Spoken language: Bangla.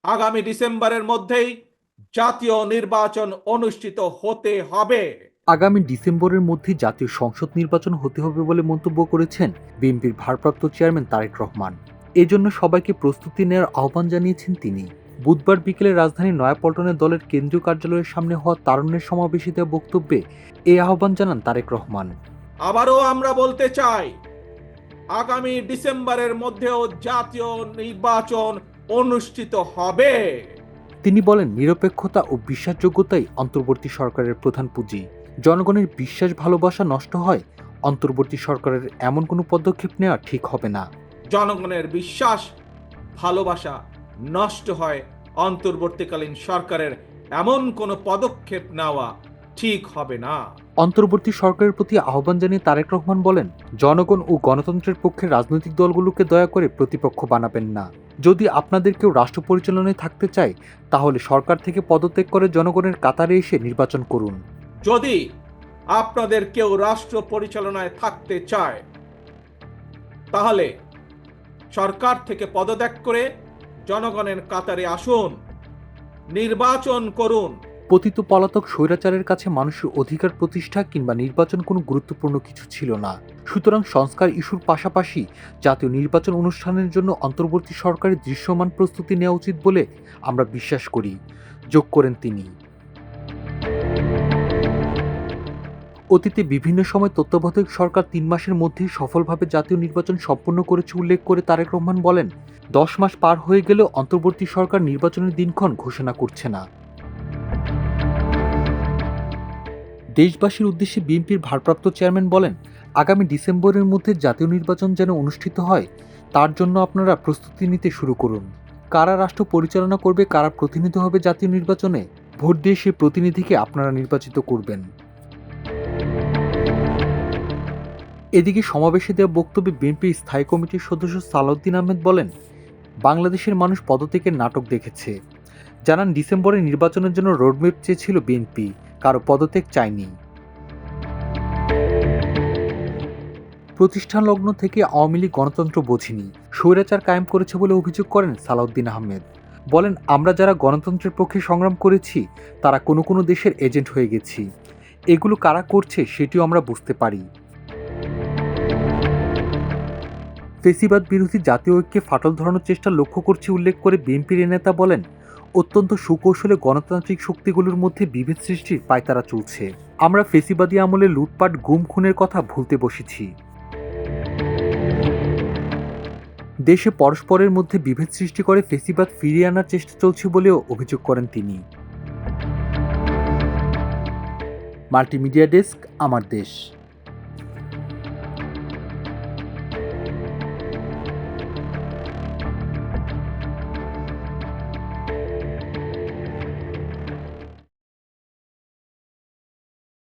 আগামী ডিসেম্বরের মধ্যেই জাতীয় নির্বাচন অনুষ্ঠিত হতে হবে। আগামী ডিসেম্বরের মধ্যে জাতীয় সংসদ নির্বাচন হতে হবে বলে মন্তব্য করেছেন বিএনপির ভারপ্রাপ্ত চেয়ারম্যান তারেক রহমান। এজন্য সবাইকে প্রস্তুতি নেওয়ার আহ্বান জানিয়েছেন তিনি। বুধবার বিকেলে রাজধানীর নয়াপল্টনে দলের কেন্দ্রীয় কার্যালয়ের সামনে হওয়া তারুণ্যের সমাবেশে দেওয়া বক্তব্যে এই আহ্বান জানান তারেক রহমান। আবারও আমরা বলতে চাই, আগামী ডিসেম্বরের মধ্যেও জাতীয় নির্বাচন অনুষ্ঠিত হবে। তিনি বলেন, নিরপেক্ষতা ও বিশ্বাসযোগ্যতাই অন্তর্বর্তী সরকারের প্রধান পুঁজি। জনগণের বিশ্বাস ভালোবাসা নষ্ট হয়, অন্তর্বর্তী সরকারের এমন কোনো পদক্ষেপ নেওয়া ঠিক হবে না। জনগণের বিশ্বাস ভালোবাসা নষ্ট হয়, অন্তর্বর্তীকালীন সরকারের এমন কোনো পদক্ষেপ নেওয়া ঠিক হবে না। অন্তর্বর্তী সরকারের প্রতি আহ্বান জানিয়ে তারেক রহমান বলেন, জনগণ ও গণতন্ত্রের পক্ষে রাজনৈতিক দলগুলোকে দয়া করে প্রতিপক্ষ বানাবেন না। যদি আপনাদের কেউ রাষ্ট্র পরিচালনায় থাকতে চায়, তাহলে সরকার থেকে পদত্যাগ করে জনগণের কাতারে এসে নির্বাচন করুন। যদি আপনাদের কেউ রাষ্ট্র পরিচালনায় থাকতে চায়, তাহলে সরকার থেকে পদত্যাগ করে জনগণের কাতারে আসুন, নির্বাচন করুন। পতিত পলাতক স্বৈরাচারের কাছে মানুষের অধিকার প্রতিষ্ঠা কিংবা নির্বাচন কোনো গুরুত্বপূর্ণ কিছু ছিল না। সুতরাং সংস্কার ইস্যুর পাশাপাশি জাতীয় নির্বাচন অনুষ্ঠানের জন্য অন্তর্বর্তী সরকারের দৃশ্যমান প্রস্তুতি নেওয়া উচিত বলে আমরা বিশ্বাস করি, যোগ করেন তিনি। অতীতে বিভিন্ন সময় তত্ত্বাবধায়ক সরকার ৩ মাসের মধ্যেই সফলভাবে জাতীয় নির্বাচন সম্পন্ন করেছে উল্লেখ করে তারেক রহমান বলেন, ১০ মাস পার হয়ে গেলেও অন্তর্বর্তী সরকার নির্বাচনের দিনক্ষণ ঘোষণা করছে না। দেশবাসীর উদ্দেশ্যে বিএনপির ভারপ্রাপ্ত চেয়ারম্যান বলেন, আগামী ডিসেম্বরের মধ্যে জাতীয় নির্বাচন যেন অনুষ্ঠিত হয়, তার জন্য আপনারা প্রস্তুতি নিতে শুরু করুন। কারা রাষ্ট্র পরিচালনা করবে, কারা প্রতিনিধি হবে জাতীয় নির্বাচনে, ভোট দিয়ে সেই প্রতিনিধিকে আপনারা নির্বাচিত করবেন। এদিকে সমাবেশে দেওয়া বক্তব্যে বিএনপির স্থায়ী কমিটির সদস্য সালাউদ্দিন আহমেদ বলেন, বাংলাদেশের মানুষ পদত্যাগের নাটক দেখেছে। জানান, ডিসেম্বরে নির্বাচনের জন্য রোডম্যাপ চেয়েছিল বিএনপি, কারো পদত্যাগ চায়নি। প্রতিষ্ঠান লগ্ন থেকে আওয়ামী লীগ গণতন্ত্র বোঝেনি, স্বৈরাচার কায়েম করেছে বলে অভিযোগ করেন সালাউদ্দিন আহমেদ। বলেন, আমরা যারা গণতন্ত্রের পক্ষে সংগ্রাম করেছি, তারা কোনো কোনো দেশের এজেন্ট হয়ে গেছি। এগুলো কারা করছে সেটিও আমরা বুঝতে পারি। ফেসিবাদ বিরোধী জাতীয় ঐক্যে ফাটল ধরানোর চেষ্টা লক্ষ্য করছে উল্লেখ করে বিএনপির নেতা বলেন, অত্যন্ত সুকৌশলে গণতান্ত্রিক শক্তিগুলোর মধ্যে বিভেদ সৃষ্টির পায়তারা চলছে। আমরা ফেসিবাদী আমলে লুটপাট গুম খুনের কথা ভুলতে বসেছি। দেশে পরস্পরের মধ্যে বিভেদ সৃষ্টি করে ফেসিবাদ ফিরিয়ে আনার চেষ্টা চলছে বলেও অভিযোগ করেন তিনি। মাল্টিমিডিয়া ডেস্ক, আমার দেশ।